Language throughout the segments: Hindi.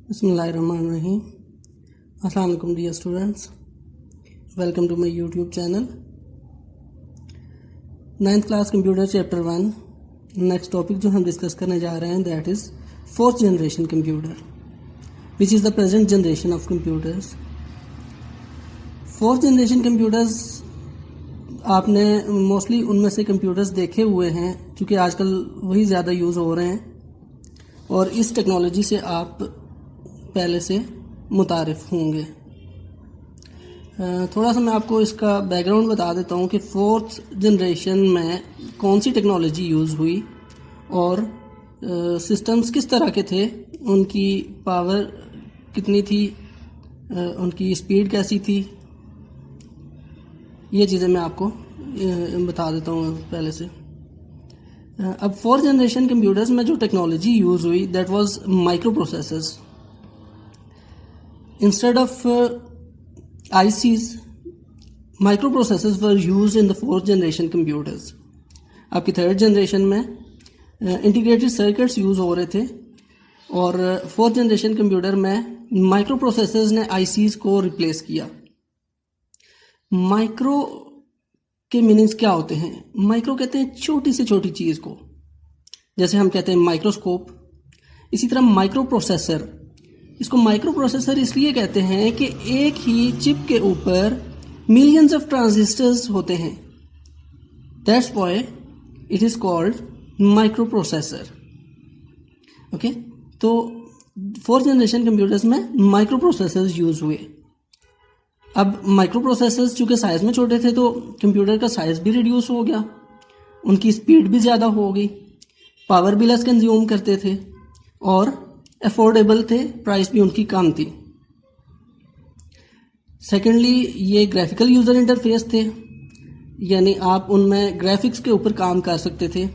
Bismillahirrahmanirrahim. Assalamu alaikum dear students. Welcome to my YouTube channel. 9th class computer chapter 1. Next topic जो हम डिस्कस करने जा रहे हैं that is 4th generation computer, which is the present generation of computers. 4th generation computers आपने मोस्टली उनमें से कंप्यूटर्स देखे हुए हैं क्योंकि आजकल वही ज़्यादा यूज़ हो रहे हैं और इस टेक्नोलॉजी से आप पहले से मुतारिफ़ होंगे। थोड़ा सा मैं आपको इसका बैकग्राउंड बता देता हूँ कि 4th जनरेशन में कौन सी टेक्नोलॉजी यूज़ हुई और सिस्टम्स किस तरह के थे, उनकी पावर कितनी थी, उनकी स्पीड कैसी थी, ये चीज़ें मैं आपको बता देता हूँ पहले से। अब 4th जनरेशन कंप्यूटर्स में जो टेक्नोलॉजी यूज़ हुई that was micro processors. Instead of ICs, microprocessors were used in the 4th generation computers. आपकी 3rd जनरेशन में इंटीग्रेटेड सर्किट्स यूज़ हो रहे थे और 4th जनरेशन कंप्यूटर में माइक्रो प्रोसेसर्स ने ICs को रिप्लेस किया। माइक्रो के मीनिंग्स क्या होते हैं? माइक्रो कहते हैं छोटी से छोटी चीज़ को, जैसे हम कहते हैं माइक्रोस्कोप। इसी तरह माइक्रो प्रोसेसर, इसको माइक्रो प्रोसेसर इसलिए कहते हैं कि एक ही चिप के ऊपर मिलियंस ऑफ ट्रांजिस्टर्स होते हैं। That's why it is called micro processor. Okay, तो 4th जनरेशन कंप्यूटर्स में माइक्रो प्रोसेसर्स यूज़ हुए। अब माइक्रो प्रोसेसर्स चूँकि साइज़ में छोटे थे तो कंप्यूटर का साइज़ भी रिड्यूस हो गया, उनकी स्पीड भी ज़्यादा हो गई, पावर भी लेस कंज्यूम करते थे और अफोर्डेबल थे, प्राइस भी उनकी कम थी। सेकेंडली, ये ग्राफिकल यूज़र इंटरफेस थे, यानी आप उनमें ग्राफिक्स के ऊपर काम कर सकते थे,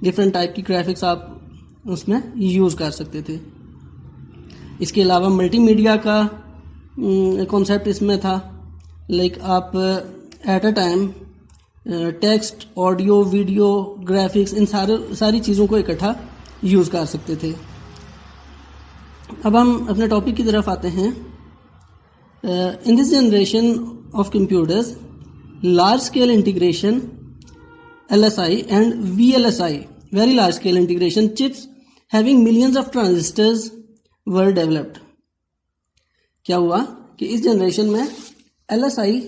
डिफरेंट टाइप की ग्राफिक्स आप उसमें यूज़ कर सकते थे। इसके अलावा मल्टीमीडिया का कॉन्सेप्ट इसमें था, लाइक आप at a time text, audio, video, graphics, इन सारी चीज़ों को इकट्ठा यूज़ कर सकते थे। अब हम अपने टॉपिक की तरफ आते हैं। In this generation of computers large scale integration LSI and VLSI, very large scale integration chips having millions of transistors were developed. क्या हुआ कि इस जनरेशन में LSI,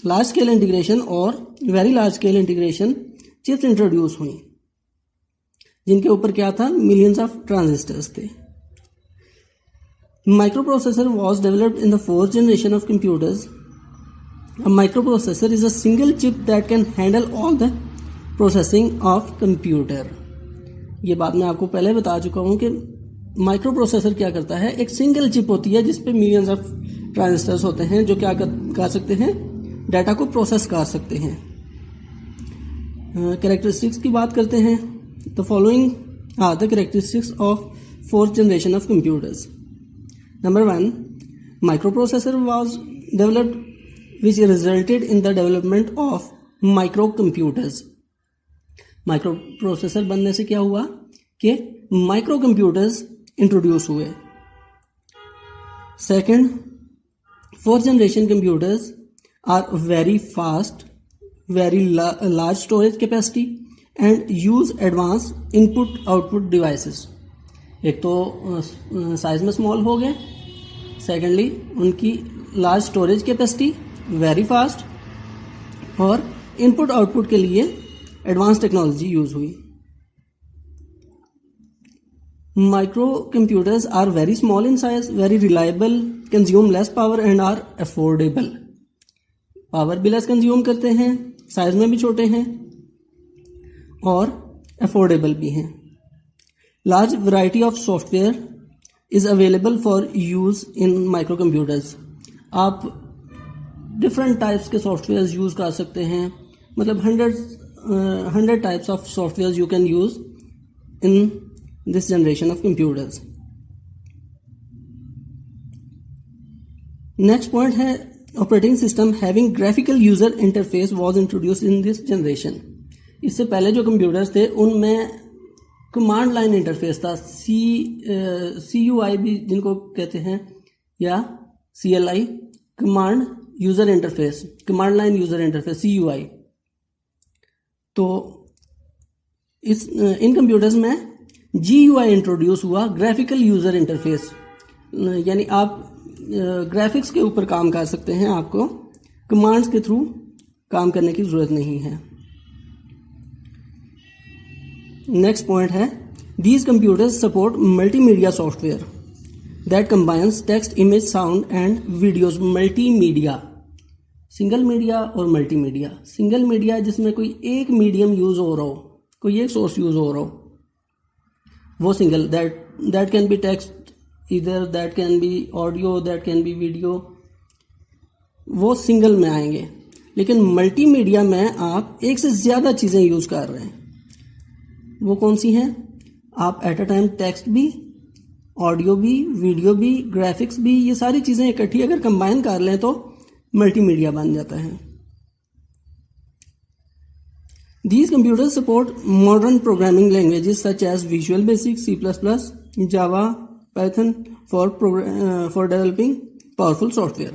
लार्ज स्केल इंटीग्रेशन, और very large scale integration chips introduce हुई जिनके ऊपर क्या था, मिलियंस ऑफ ट्रांजिस्टर्स थे। Microprocessor was developed in the 4th generation of computers. A microprocessor is a single chip that can handle all the processing of computer. ये बात मैं आपको पहले बता चुका हूँ कि माइक्रो प्रोसेसर क्या करता है, एक सिंगल चिप होती है जिसपे मिलियंस ऑफ ट्रांजिस्टर्स होते हैं जो क्या कर सकते हैं, डाटा को प्रोसेस कर सकते हैं। कैरेक्टरिस्टिक्स की बात करते हैं। The following are the characteristics of 4th generation of computers. Number 1, microprocessor was developed which resulted in the development of microcomputers. Microprocessor बनने से क्या हुआ कि माइक्रो कंप्यूटर्स इंट्रोड्यूस हुए। Second, 4th generation computers are very fast, very large storage capacity and use advance input output devices. एक तो साइज में स्मॉल हो गए, सेकेंडली उनकी large storage capacity, very fast, और इनपुट आउटपुट के लिए एडवांस टेक्नोलॉजी यूज हुई। Micro computers are very small in size, very reliable, consume less power and are affordable. Power भी लेस कंज्यूम करते हैं, साइज में भी छोटे हैं और अफोर्डेबल भी हैं। Large variety of software is available for use in microcomputers. आप different types के softwares use कर सकते हैं, मतलब 100 types of softwares you can use in this generation of computers. Next point है operating system having graphical user interface was introduced in this generation. इससे पहले जो computers थे उनमें कमांड लाइन इंटरफेस था, CUI भी जिनको कहते हैं, या CLI, command user interface, command line user interface, CUI। तो इन कंप्यूटर्स में GUI इंट्रोड्यूस हुआ, ग्राफिकल यूज़र इंटरफेस, यानी आप ग्राफिक्स के ऊपर काम कर सकते हैं, आपको कमांड्स के थ्रू काम करने की ज़रूरत नहीं है। नेक्स्ट पॉइंट है, these computers support multimedia software that combines text, image, sound and videos. Multimedia, single media और मल्टीमीडिया। सिंगल मीडिया जिसमें कोई एक मीडियम यूज़ हो रहा हो, कोई एक सोर्स यूज़ हो रहा हो, वो single, that can be text, इधर that can be audio, that can be video, वो सिंगल में आएंगे। लेकिन मल्टीमीडिया में आप एक से ज़्यादा चीज़ें यूज़ कर रहे हैं। वो कौन सी हैं? आप एट अ टाइम टेक्स्ट भी, ऑडियो भी, वीडियो भी, ग्राफिक्स भी, ये सारी चीज़ें इकट्ठी अगर कंबाइन कर लें तो मल्टीमीडिया बन जाता है। These computers support modern programming languages such as Visual Basic, C++, Java, Python for developing powerful software.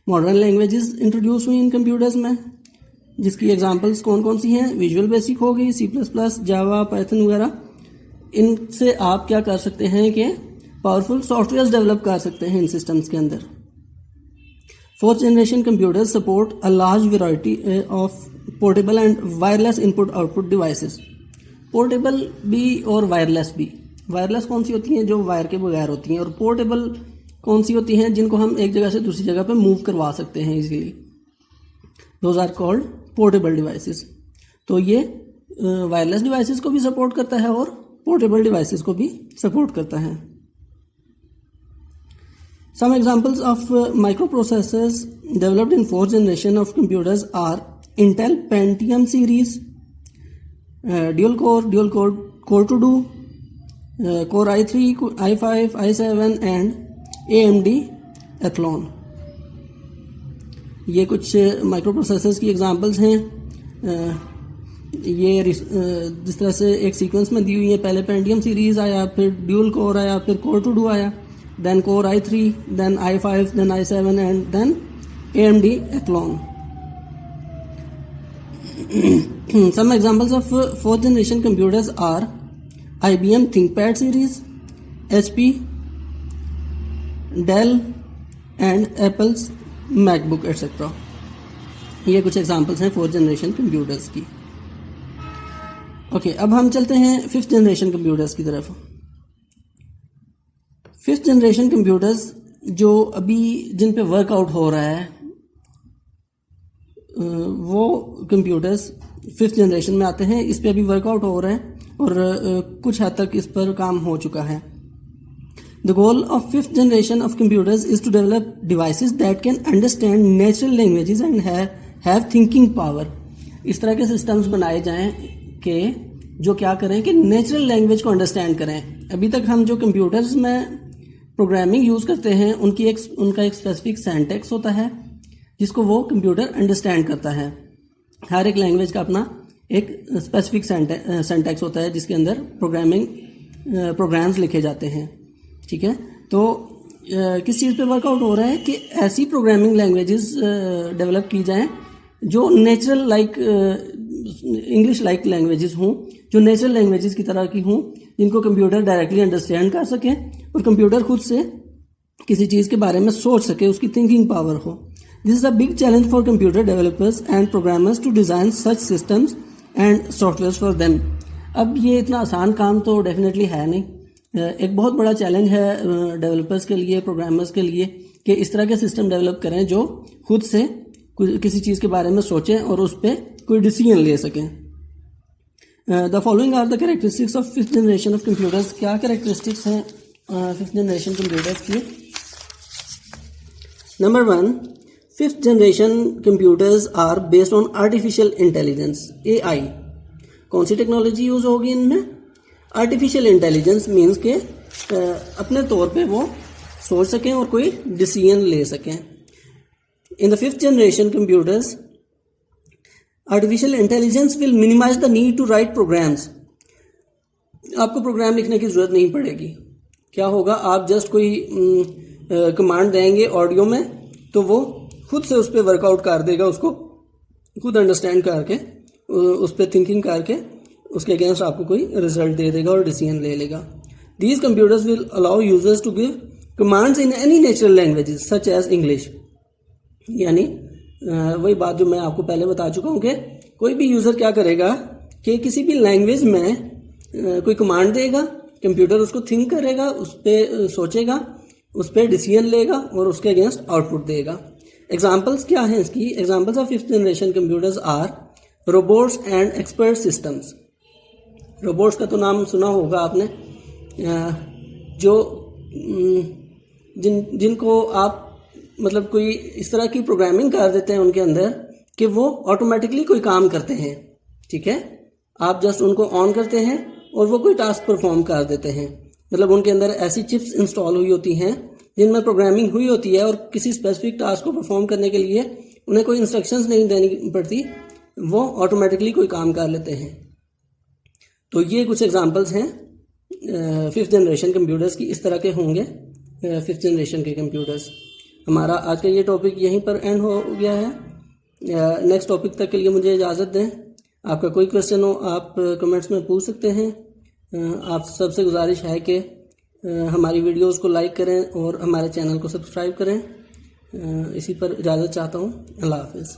Modern languages introduce हुई इन कंप्यूटर्स में, जिसकी एग्जांपल्स कौन कौन सी हैं? विजुअल बेसिक हो गई, C++, जावा, पाइथन वगैरह। इनसे आप क्या कर सकते हैं कि पावरफुल सॉफ्टवेयर डेवलप कर सकते हैं इन सिस्टम्स के अंदर। Fourth generation computers support a large variety of portable and wireless input output devices. Portable भी और वायरलेस भी। वायरलेस कौन सी होती हैं? जो वायर के बगैर होती हैं। और पोर्टेबल कौन सी होती हैं? जिनको हम एक जगह से दूसरी जगह पे मूव करवा सकते हैं easily. Those are called portable devices. तो ये वायरलेस डिवाइसेस को भी सपोर्ट करता है और पोर्टेबल डिवाइसेस को भी सपोर्ट करता है। Some examples of microprocessors developed in fourth generation of computers are Intel Pentium series, dual core core to do, Core i3, i5, i7 and AMD Athlon। ये कुछ माइक्रो प्रोसेसर्स की एग्जांपल्स हैं। ये जिस तरह से एक सीक्वेंस में दी हुई है, पहले पेंटियम सीरीज आया, फिर ड्यूल कोर आया, फिर कोर टू डू आया, then Core i3, then i5, then i7 and then AMD Athlon। Some examples of fourth generation computers are IBM ThinkPad series, HP, Dell and Apple's MacBook etc। ये कुछ एग्जांपल्स हैं फोर्थ जनरेशन कंप्यूटर्स की। ओके, अब हम चलते हैं फिफ्थ जनरेशन कंप्यूटर्स की तरफ। फिफ्थ जनरेशन कंप्यूटर्स जो अभी जिन पे वर्कआउट हो रहा है, वो कंप्यूटर्स फिफ्थ जनरेशन में आते हैं। इस पे अभी वर्कआउट हो रहा है और कुछ हद तक इस पर काम हो चुका है। The goal of fifth generation of computers is to develop devices that can understand natural languages and have thinking power. इस तरह के सिस्टम्स बनाए जाएं कि जो क्या करें कि नेचुरल लैंग्वेज को अंडरस्टैंड करें। अभी तक हम जो कंप्यूटर्स में प्रोग्रामिंग यूज़ करते हैं उनका एक स्पेसिफिक सिंटैक्स होता है जिसको वो कंप्यूटर अंडरस्टैंड करता है। हर एक लैंग्वेज का अपना एक स्पेसिफिक सिंटैक्स होता है जिसके अंदर प्रोग्राम्स लिखे जाते हैं। ठीक है, तो किस चीज़ पे वर्कआउट हो रहा है कि ऐसी प्रोग्रामिंग लैंग्वेजेस डेवलप की जाएं जो natural like English like languages हों, जो नेचुरल लैंग्वेजेस की तरह की हों, जिनको कंप्यूटर डायरेक्टली अंडरस्टैंड कर सके और कंप्यूटर खुद से किसी चीज़ के बारे में सोच सके, उसकी थिंकिंग पावर हो। This is a big challenge for computer developers and programmers to design such systems and software for them. अब ये इतना आसान काम तो डेफिनेटली है नहीं। एक बहुत बड़ा चैलेंज है डेवलपर्स के लिए, प्रोग्रामर्स के लिए, कि इस तरह के सिस्टम डेवलप करें जो खुद से किसी चीज़ के बारे में सोचें और उस पर कोई डिसीजन ले सकें। The following are the characteristics of fifth generation of computers. क्या कैरेक्टरिस्टिक्स हैं फिफ्थ जनरेशन कंप्यूटर्स की? Number 1, fifth generation computers are based on artificial intelligence, AI। कौन सी टेक्नोलॉजी यूज होगी इनमें? आर्टिफिशियल इंटेलिजेंस मीन्स के अपने तौर पे वो सोच सकें और कोई डिसीजन ले सकें। In the fifth generation computers artificial intelligence will minimize the need to write programs आपको प्रोग्राम लिखने की ज़रूरत नहीं पड़ेगी। क्या होगा, आप जस्ट कोई कमांड देंगे ऑडियो में, तो वो खुद से उस पर वर्कआउट कर देगा, उसको खुद अंडरस्टैंड करके, उस पर थिंकिंग करके उसके अगेंस्ट आपको कोई रिजल्ट दे देगा और डिसीजन ले लेगा। These computers will allow users to give commands in any natural languages such as English. यानी वही बात जो मैं आपको पहले बता चुका हूँ कि कोई भी यूज़र क्या करेगा कि किसी भी लैंग्वेज में कोई कमांड देगा, कंप्यूटर उसको थिंक करेगा, उस पर सोचेगा, उस पर डिसीजन लेगा और उसके अगेंस्ट आउटपुट देगा। एग्जाम्पल्स क्या हैं इसकी? Examples of fifth generation computers are robots and expert systems. Robots का तो नाम सुना होगा आपने, जो जिनको आप मतलब कोई इस तरह की प्रोग्रामिंग कर देते हैं उनके अंदर कि वो ऑटोमेटिकली कोई काम करते हैं। ठीक है, आप जस्ट उनको ऑन करते हैं और वो कोई टास्क परफॉर्म कर देते हैं। मतलब उनके अंदर ऐसी चिप्स इंस्टॉल हुई होती हैं जिनमें प्रोग्रामिंग हुई होती है और किसी स्पेसिफिक टास्क को परफॉर्म करने के लिए उन्हें कोई इंस्ट्रक्शंस नहीं देनी पड़ती, वो ऑटोमेटिकली कोई काम कर लेते हैं। तो ये कुछ एग्जांपल्स हैं फिफ्थ जनरेशन कंप्यूटर्स की, इस तरह के होंगे फिफ्थ जनरेशन के कंप्यूटर्स। हमारा आज का ये टॉपिक यहीं पर एंड हो गया है। नेक्स्ट टॉपिक तक के लिए मुझे इजाज़त दें। आपका कोई क्वेश्चन हो आप कमेंट्स में पूछ सकते हैं। आप सबसे गुजारिश है कि हमारी वीडियोस को लाइक करें और हमारे चैनल को सब्सक्राइब करें। इसी पर इजाज़त चाहता हूँ। अल्लाह हाफ़िज़।